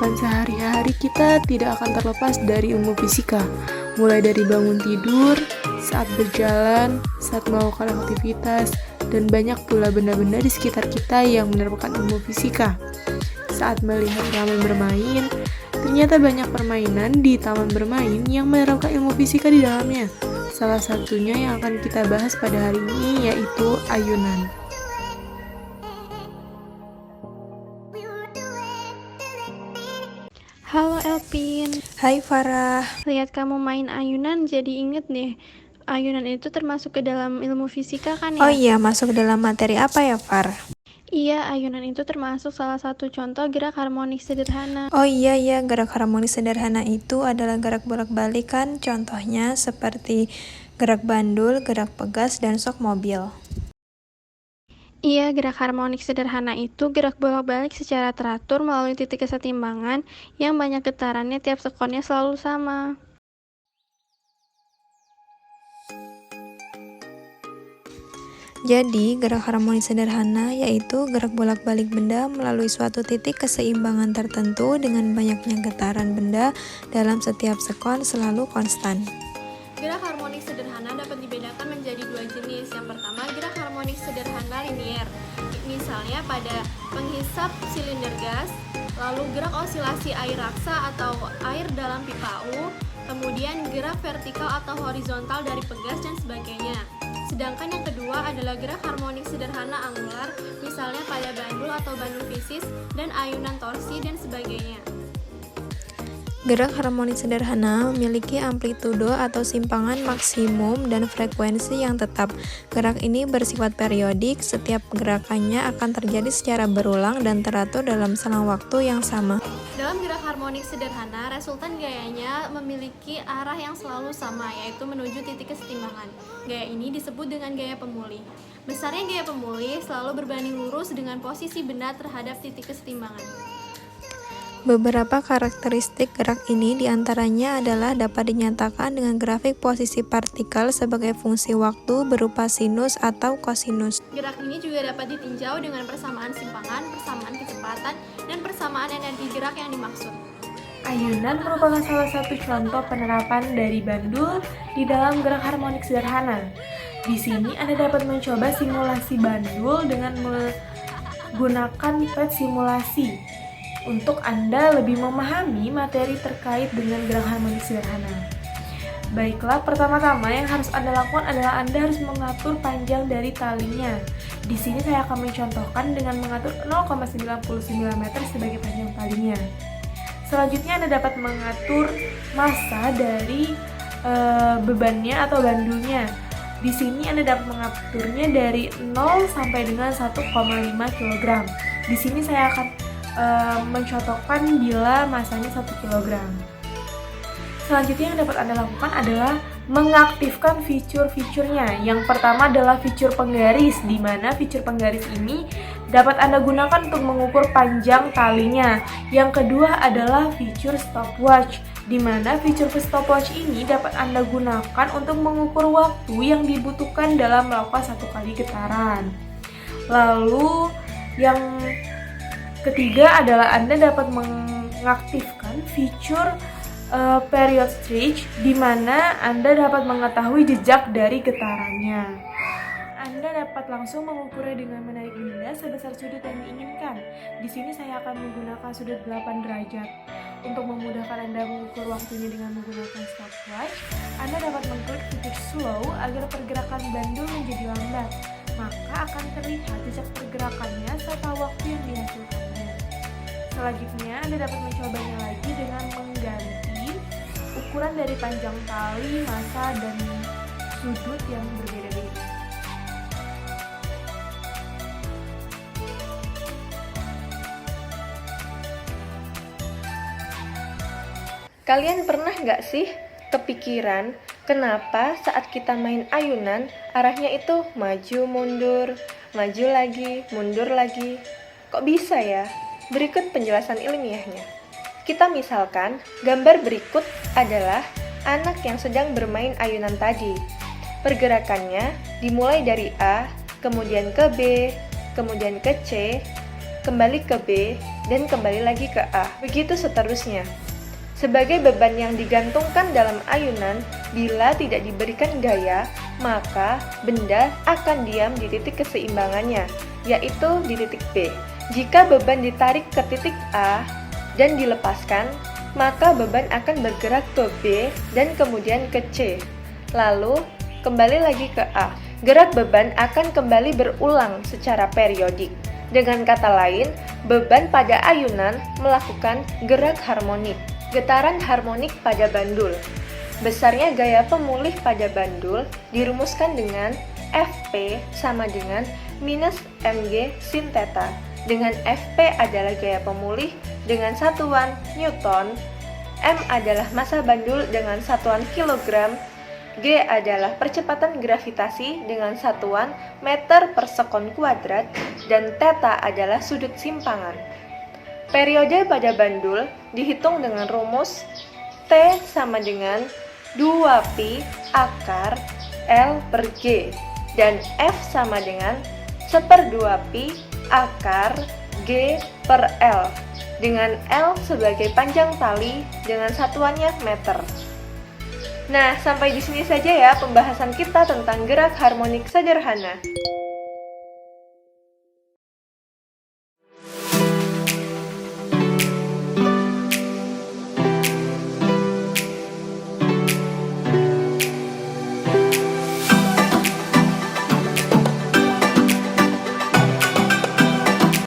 kehidupan sehari-hari kita tidak akan terlepas dari ilmu fisika. Mulai dari bangun tidur, saat berjalan, saat melakukan aktivitas, dan banyak pula benda-benda di sekitar kita yang menerapkan ilmu fisika. Saat melihat taman bermain, ternyata banyak permainan di taman bermain yang menerapkan ilmu fisika di dalamnya. Salah satunya yang akan kita bahas pada hari ini yaitu ayunan. Halo Elpin, Hai Farah. lihat kamu main ayunan jadi inget deh. Ayunan itu termasuk ke dalam ilmu fisika kan ya? Oh iya, masuk dalam materi apa ya, Far? Iya, ayunan itu termasuk salah satu contoh gerak harmonik sederhana. Oh iya, gerak harmonik sederhana itu adalah gerak bolak-balik kan, contohnya seperti gerak bandul, gerak pegas, dan sok mobil. Iya, gerak harmonik sederhana itu gerak bolak-balik secara teratur melalui titik kesetimbangan yang banyak getarannya tiap sekonnya selalu sama. Jadi, gerak harmonik sederhana yaitu gerak bolak-balik benda melalui suatu titik keseimbangan tertentu dengan banyaknya getaran benda dalam setiap sekon selalu konstan. Gerak harmonik sederhana dapat dibedakan menjadi dua jenis. Yang pertama, gerak harmonik sederhana linier. Misalnya pada penghisap silinder gas, lalu gerak osilasi air raksa atau air dalam pipa U, kemudian gerak vertikal atau horizontal dari pegas dan sebagainya. Sedangkan yang kedua adalah gerak harmonik sederhana angular, misalnya pada bandul atau bandul fisis dan ayunan torsi dan sebagainya. Gerak harmonik sederhana memiliki amplitudo atau simpangan maksimum dan frekuensi yang tetap. Gerak ini bersifat periodik, setiap gerakannya akan terjadi secara berulang dan teratur dalam selang waktu yang sama. Dalam gerak harmonik sederhana, resultan gayanya memiliki arah yang selalu sama, yaitu menuju titik kesetimbangan. Gaya ini disebut dengan gaya pemulih. Besarnya gaya pemulih selalu berbanding lurus dengan posisi benda terhadap titik kesetimbangan. Beberapa karakteristik gerak ini diantaranya adalah dapat dinyatakan dengan grafik posisi partikel sebagai fungsi waktu berupa sinus atau kosinus. Gerak ini juga dapat ditinjau dengan persamaan simpangan, persamaan kecepatan, dan persamaan energi gerak yang dimaksud. Ayunan merupakan salah satu contoh penerapan dari bandul di dalam gerak harmonik sederhana. Di sini Anda dapat mencoba simulasi bandul dengan menggunakan pet simulasi untuk Anda lebih memahami materi terkait dengan gerak harmonik sederhana. Baiklah, pertama-tama yang harus Anda lakukan adalah Anda harus mengatur panjang dari talinya. Di sini saya akan mencontohkan dengan mengatur 0,99 meter sebagai panjang talinya. Selanjutnya Anda dapat mengatur massa dari bebannya atau bandulnya. Di sini Anda dapat mengaturnya dari 0 sampai dengan 1,5 kg. Di sini saya akan mencontohkan bila masanya 1 kg. Selanjutnya yang dapat Anda lakukan adalah mengaktifkan fitur-fiturnya. Yang pertama adalah fitur penggaris, di mana fitur penggaris ini dapat Anda gunakan untuk mengukur panjang talinya. Yang kedua adalah fitur stopwatch, di mana fitur stopwatch ini dapat Anda gunakan untuk mengukur waktu yang dibutuhkan dalam melakukan satu kali getaran. Lalu yang ketiga adalah Anda dapat mengaktifkan fitur period stretch, di mana Anda dapat mengetahui jejak dari getarannya. Anda dapat langsung mengukurnya dengan menarik benda sebesar sudut yang diinginkan. Di sini saya akan menggunakan sudut 8 derajat. Untuk memudahkan Anda mengukur waktunya dengan menggunakan stopwatch, Anda dapat mengklik fitur slow agar pergerakan bandul menjadi lambat. Maka akan terlihat jejak pergerakannya serta waktu yang dihasilkannya. Selanjutnya, Anda dapat mencobanya lagi dengan mengganti ukuran dari panjang tali, massa, dan sudut yang berbeda-beda. Kalian pernah nggak sih kepikiran kenapa saat kita main ayunan arahnya itu maju mundur, maju lagi, mundur lagi? Kok bisa ya? Berikut penjelasan ilmiahnya. Kita misalkan gambar berikut adalah anak yang sedang bermain ayunan tadi. Pergerakannya dimulai dari A, kemudian ke B, kemudian ke C, kembali ke B, dan kembali lagi ke A. Begitu seterusnya. Sebagai beban yang digantungkan dalam ayunan, bila tidak diberikan gaya, maka benda akan diam di titik keseimbangannya, yaitu di titik B. Jika beban ditarik ke titik A dan dilepaskan, maka beban akan bergerak ke B dan kemudian ke C. Lalu, kembali lagi ke A. Gerak beban akan kembali berulang secara periodik. Dengan kata lain, beban pada ayunan melakukan gerak harmonik. Getaran harmonik pada bandul. Besarnya gaya pemulih pada bandul dirumuskan dengan Fp sama dengan minus mg sin theta. Dengan Fp adalah gaya pemulih dengan satuan Newton, m adalah massa bandul dengan satuan kilogram, g adalah percepatan gravitasi dengan satuan meter per sekon kuadrat, dan theta adalah sudut simpangan. Periode pada bandul dihitung dengan rumus T sama dengan 2pi akar L per G dan F sama dengan 1/2pi akar G per L dengan L sebagai panjang tali dengan satuannya meter. Nah, sampai di sini saja ya pembahasan kita tentang gerak harmonik sederhana.